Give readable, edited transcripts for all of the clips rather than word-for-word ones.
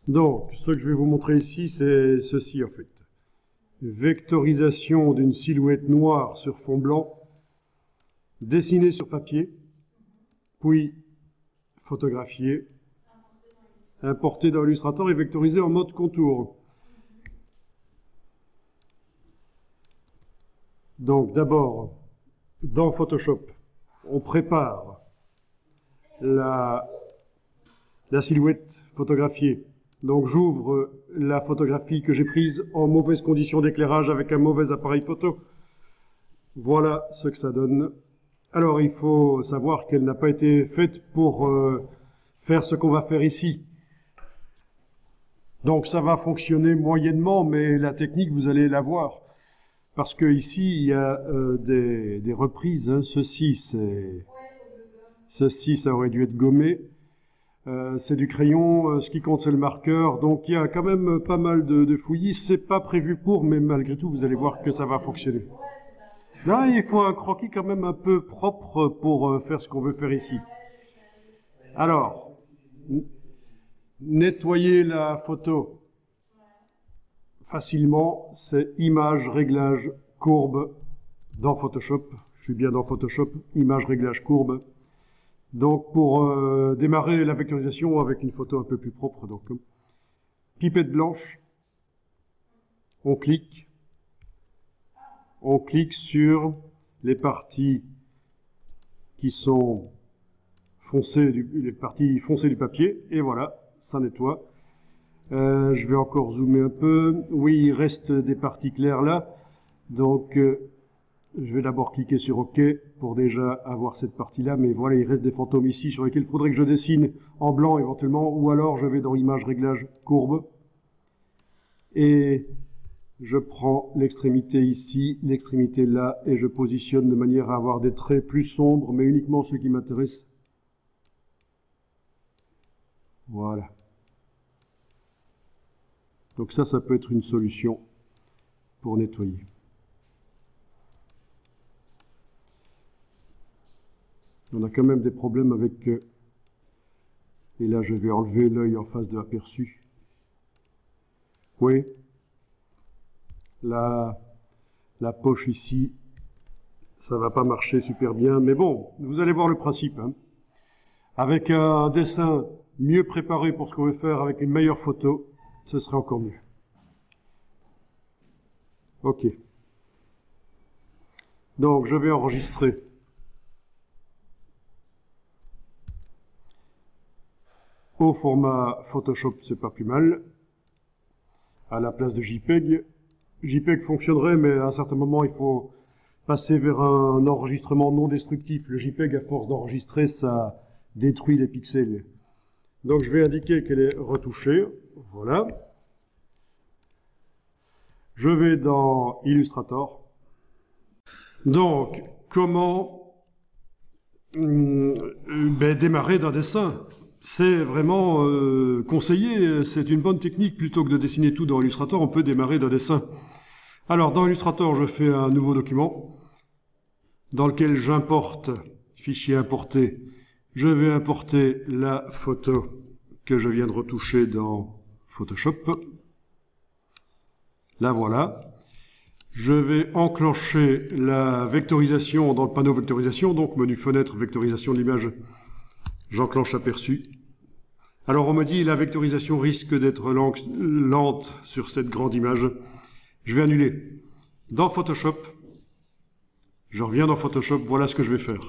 Donc, ce que je vais vous montrer ici, c'est ceci en fait. Vectorisation d'une silhouette noire sur fond blanc, dessinée sur papier, puis photographiée, importée dans Illustrator et vectorisée en mode contour. Donc d'abord, dans Photoshop, on prépare la silhouette photographiée. Donc j'ouvre la photographie que j'ai prise en mauvaise condition d'éclairage avec un mauvais appareil photo. Voilà ce que ça donne. Alors il faut savoir qu'elle n'a pas été faite pour faire ce qu'on va faire ici. Donc ça va fonctionner moyennement, mais la technique, vous allez la voir. Parce que ici, il y a des reprises. Hein. Ceci, ça aurait dû être gommé. C'est du crayon. Ce qui compte, c'est le marqueur. Donc il y a quand même pas mal de fouillis. C'est pas prévu pour, mais malgré tout, vous allez voir que ça va fonctionner. Là, il faut un croquis quand même un peu propre pour faire ce qu'on veut faire ici. Alors, nettoyer la photo facilement, c'est image, réglage, courbe dans Photoshop. Je suis bien dans Photoshop, image, réglage, courbe. Donc pour démarrer la vectorisation avec une photo un peu plus propre, donc pipette blanche, on clique sur les parties qui sont foncées, les parties foncées du papier, et voilà, ça nettoie. Je vais encore zoomer un peu. Oui, il reste des parties claires là. Donc, je vais d'abord cliquer sur OK pour déjà avoir cette partie-là. Mais voilà, il reste des fantômes ici sur lesquels il faudrait que je dessine en blanc éventuellement. Ou alors, je vais dans Image, Réglage, Courbe. Et je prends l'extrémité ici, l'extrémité là. Et je positionne de manière à avoir des traits plus sombres, mais uniquement ceux qui m'intéressent. Voilà. Donc ça peut être une solution pour nettoyer. On a quand même des problèmes avec... et là, je vais enlever l'œil en face de l'aperçu. Oui. La poche ici, ça va pas marcher super bien. Mais bon, vous allez voir le principe. Hein. Avec un dessin mieux préparé pour ce qu'on veut faire, avec une meilleure photo, ce serait encore mieux. OK. Donc, je vais enregistrer. Au format Photoshop, c'est pas plus mal. À la place de JPEG. JPEG fonctionnerait, mais à un certain moment, il faut passer vers un enregistrement non destructif. Le JPEG, à force d'enregistrer, ça détruit les pixels. Donc, je vais indiquer qu'elle est retouchée. Voilà. Je vais dans Illustrator. Donc, comment démarrer d'un dessin? C'est vraiment conseillé, c'est une bonne technique. Plutôt que de dessiner tout dans Illustrator, on peut démarrer d'un dessin. Alors, dans Illustrator, je fais un nouveau document dans lequel j'importe, fichier importé, je vais importer la photo que je viens de retoucher dans Photoshop. La voilà. Je vais enclencher la vectorisation dans le panneau vectorisation, donc menu fenêtre, vectorisation de l'image. J'enclenche aperçu. Alors on me dit la vectorisation risque d'être lente sur cette grande image. Je vais annuler. Dans Photoshop, je reviens dans Photoshop, voilà ce que je vais faire.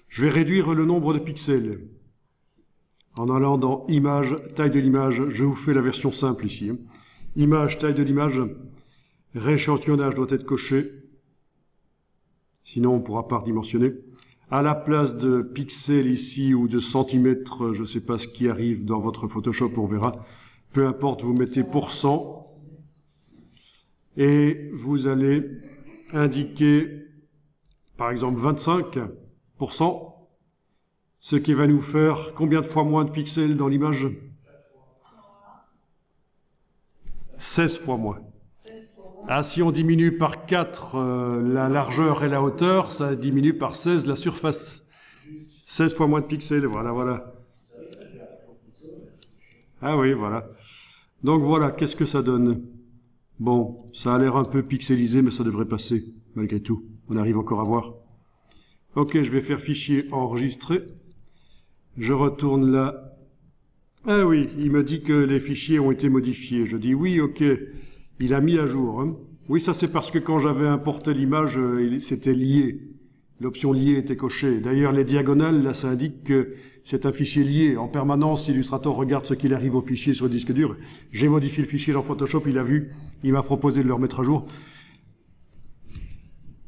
Je vais réduire le nombre de pixels. En allant dans Image, taille de l'image, je vous fais la version simple ici. Image, taille de l'image, rééchantillonnage doit être coché. Sinon on ne pourra pas redimensionner. À la place de pixels ici ou de centimètres, je ne sais pas ce qui arrive dans votre Photoshop, on verra. Peu importe, vous mettez %. Et vous allez indiquer, par exemple, 25%, ce qui va nous faire combien de fois moins de pixels dans l'image? 16 fois moins. Ah, si on diminue par 4 la largeur et la hauteur, ça diminue par 16 la surface. 16 fois moins de pixels, voilà, voilà. Ah oui, voilà. Donc voilà, qu'est-ce que ça donne? Bon, ça a l'air un peu pixelisé, mais ça devrait passer, malgré tout. On arrive encore à voir. Ok, je vais faire fichier enregistré. Je retourne là. Ah oui, il me dit que les fichiers ont été modifiés. Je dis oui, ok. Il a mis à jour. Hein. Oui, ça c'est parce que quand j'avais importé l'image, c'était lié. L'option lié était cochée. D'ailleurs, les diagonales, là, ça indique que c'est un fichier lié. En permanence, Illustrator regarde ce qu'il arrive au fichier sur le disque dur. J'ai modifié le fichier dans Photoshop, il a vu. Il m'a proposé de le remettre à jour.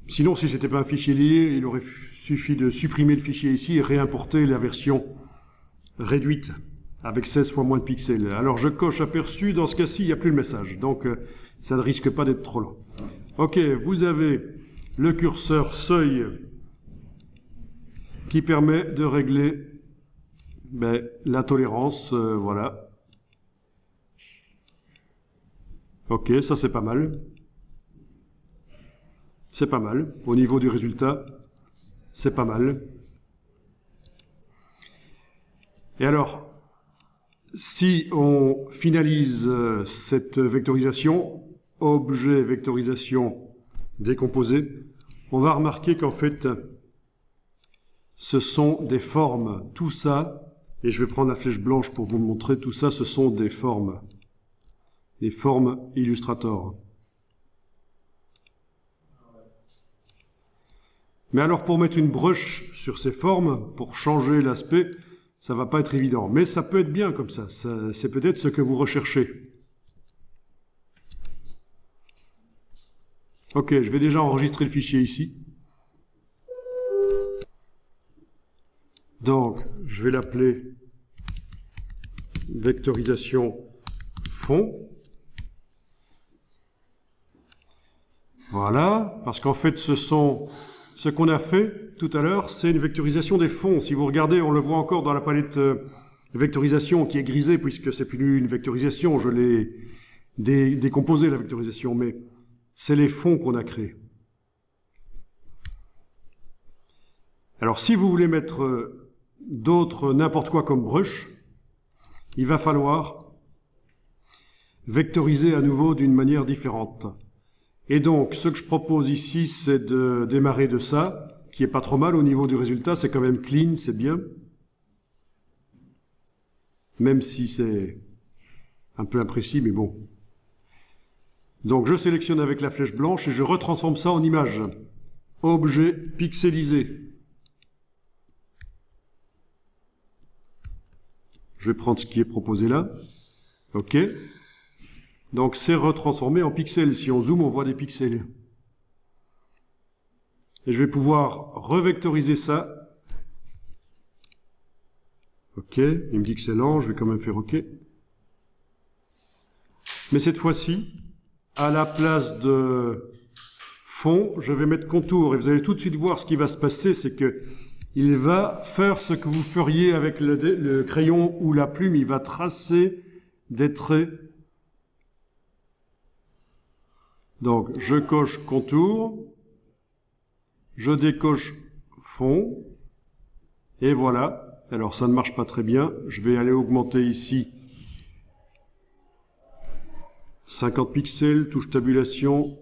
Sinon, si c'était pas un fichier lié, il aurait suffi de supprimer le fichier ici et réimporter la version réduite avec 16 fois moins de pixels. Alors, je coche aperçu. Dans ce cas-ci, il n'y a plus le message. Donc, ça ne risque pas d'être trop long. Ok, vous avez le curseur seuil qui permet de régler la tolérance, voilà. Ok, ça c'est pas mal. C'est pas mal. Au niveau du résultat, c'est pas mal. Et alors, si on finalise cette vectorisation, objet vectorisation décomposé, on va remarquer qu'en fait, ce sont des formes. Tout ça, et je vais prendre la flèche blanche pour vous montrer, tout ça, ce sont des formes. Les formes Illustrator. Mais alors, pour mettre une brush sur ces formes, pour changer l'aspect, ça va pas être évident. Mais ça peut être bien comme ça. C'est peut-être ce que vous recherchez. Ok, je vais déjà enregistrer le fichier ici. Donc, je vais l'appeler vectorisation fond. Voilà, parce qu'en fait, ce qu'on a fait tout à l'heure, c'est une vectorisation des fonds. Si vous regardez, on le voit encore dans la palette vectorisation qui est grisée, puisque c'est plus une vectorisation, je l'ai décomposé la vectorisation, mais c'est les fonds qu'on a créés. Alors, si vous voulez mettre n'importe quoi comme brush, il va falloir vectoriser à nouveau d'une manière différente. Et donc, ce que je propose ici, c'est de démarrer de ça, qui est pas trop mal au niveau du résultat, c'est quand même clean, c'est bien. Même si c'est un peu imprécis, mais bon. Donc, je sélectionne avec la flèche blanche et je retransforme ça en image. Objet pixelisé. Je vais prendre ce qui est proposé là. OK. Donc, c'est retransformé en pixels. Si on zoome, on voit des pixels. Et je vais pouvoir revectoriser ça. OK. Il me dit que c'est lent. Je vais quand même faire OK. Mais cette fois-ci, à la place de fond, je vais mettre contour. Et vous allez tout de suite voir ce qui va se passer. C'est que il va faire ce que vous feriez avec le crayon ou la plume. Il va tracer des traits. Donc, je coche contour. Je décoche fond. Et voilà. Alors, ça ne marche pas très bien. Je vais aller augmenter ici 50 pixels, touche tabulation.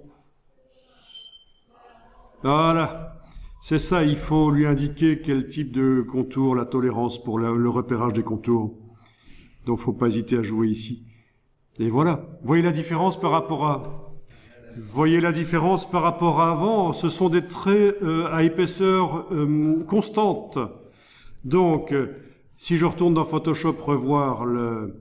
Voilà. C'est ça, il faut lui indiquer quel type de contour, la tolérance pour le repérage des contours. Donc, faut pas hésiter à jouer ici. Et voilà. Vous voyez la différence par rapport à... Vous voyez la différence par rapport à avant. Ce sont des traits à épaisseur constante. Donc, si je retourne dans Photoshop revoir le...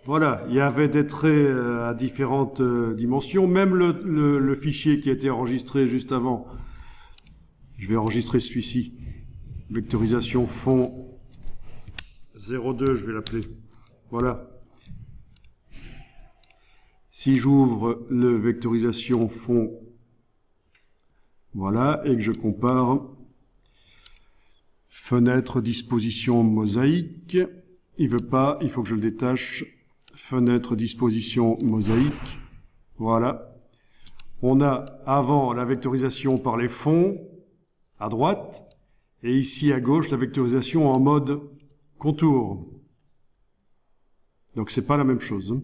Voilà, il y avait des traits à différentes dimensions. Même le fichier qui a été enregistré juste avant... Je vais enregistrer celui-ci. Vectorisation fond 02, je vais l'appeler. Voilà. Si j'ouvre le vectorisation fond, voilà, et que je compare, fenêtre, disposition, mosaïque, il veut pas, il faut que je le détache, fenêtre, disposition, mosaïque, voilà. On a avant la vectorisation par les fonds, à droite, et ici à gauche, la vectorisation en mode contour. Donc c'est pas la même chose.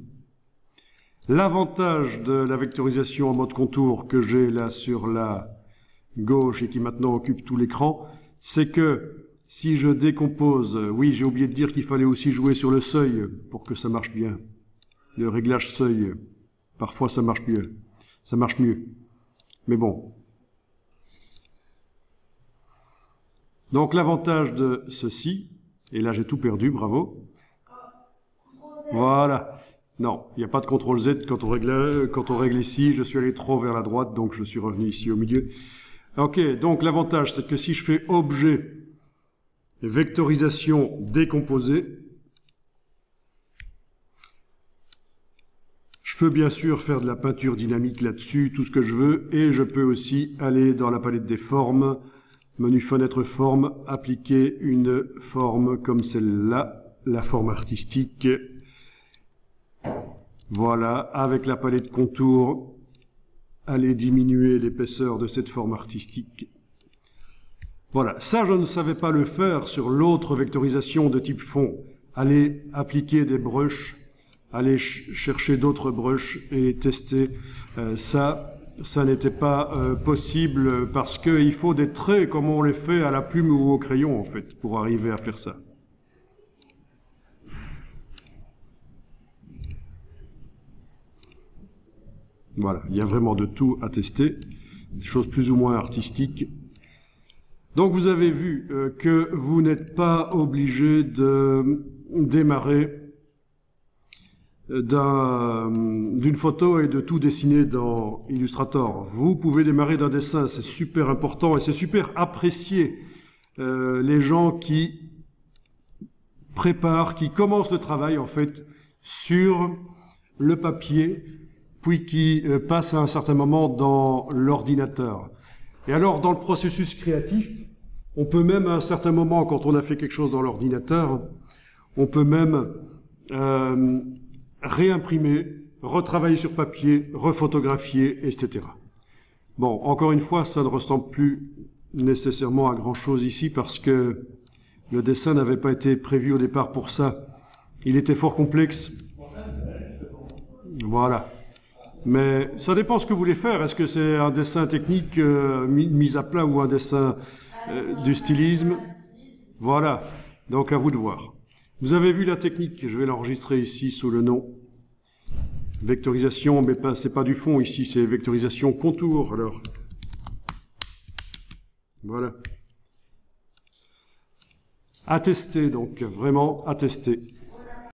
L'avantage de la vectorisation en mode contour que j'ai là sur la gauche et qui maintenant occupe tout l'écran, c'est que si je décompose, oui, j'ai oublié de dire qu'il fallait aussi jouer sur le seuil pour que ça marche bien. Le réglage seuil, parfois ça marche mieux. Ça marche mieux. Mais bon. Donc l'avantage de ceci, et là j'ai tout perdu, bravo. Voilà. Non, il n'y a pas de CTRL Z quand on règle ici. Je suis allé trop vers la droite, donc je suis revenu ici au milieu. Ok, donc l'avantage, c'est que si je fais objet, vectorisation décomposée, je peux bien sûr faire de la peinture dynamique là-dessus, tout ce que je veux, et je peux aussi aller dans la palette des formes, menu fenêtre forme, appliquer une forme comme celle-là, la forme artistique. Voilà, avec la palette contour, aller diminuer l'épaisseur de cette forme artistique. Voilà, ça je ne savais pas le faire sur l'autre vectorisation de type fond. Aller appliquer des brushes, aller chercher d'autres brushes et tester. Ça n'était pas possible parce qu'il faut des traits comme on les fait à la plume ou au crayon en fait, pour arriver à faire ça. Voilà, il y a vraiment de tout à tester, des choses plus ou moins artistiques. Donc vous avez vu que vous n'êtes pas obligé de démarrer d'une photo et de tout dessiner dans Illustrator. Vous pouvez démarrer d'un dessin, c'est super important et c'est super apprécié. Les gens qui préparent, qui commencent le travail en fait sur le papier, puis qui passe à un certain moment dans l'ordinateur. Et alors, dans le processus créatif, on peut même à un certain moment, quand on a fait quelque chose dans l'ordinateur, on peut même réimprimer, retravailler sur papier, refotographier, etc. Bon, encore une fois, ça ne ressemble plus nécessairement à grand-chose ici parce que le dessin n'avait pas été prévu au départ pour ça. Il était fort complexe. Voilà. Mais ça dépend ce que vous voulez faire. Est-ce que c'est un dessin technique mis à plat ou un dessin du stylisme? Voilà. Donc à vous de voir. Vous avez vu la technique. Je vais l'enregistrer ici sous le nom. Vectorisation, mais c'est pas du fond ici, c'est vectorisation contour. Alors. Voilà. À tester donc, vraiment à tester.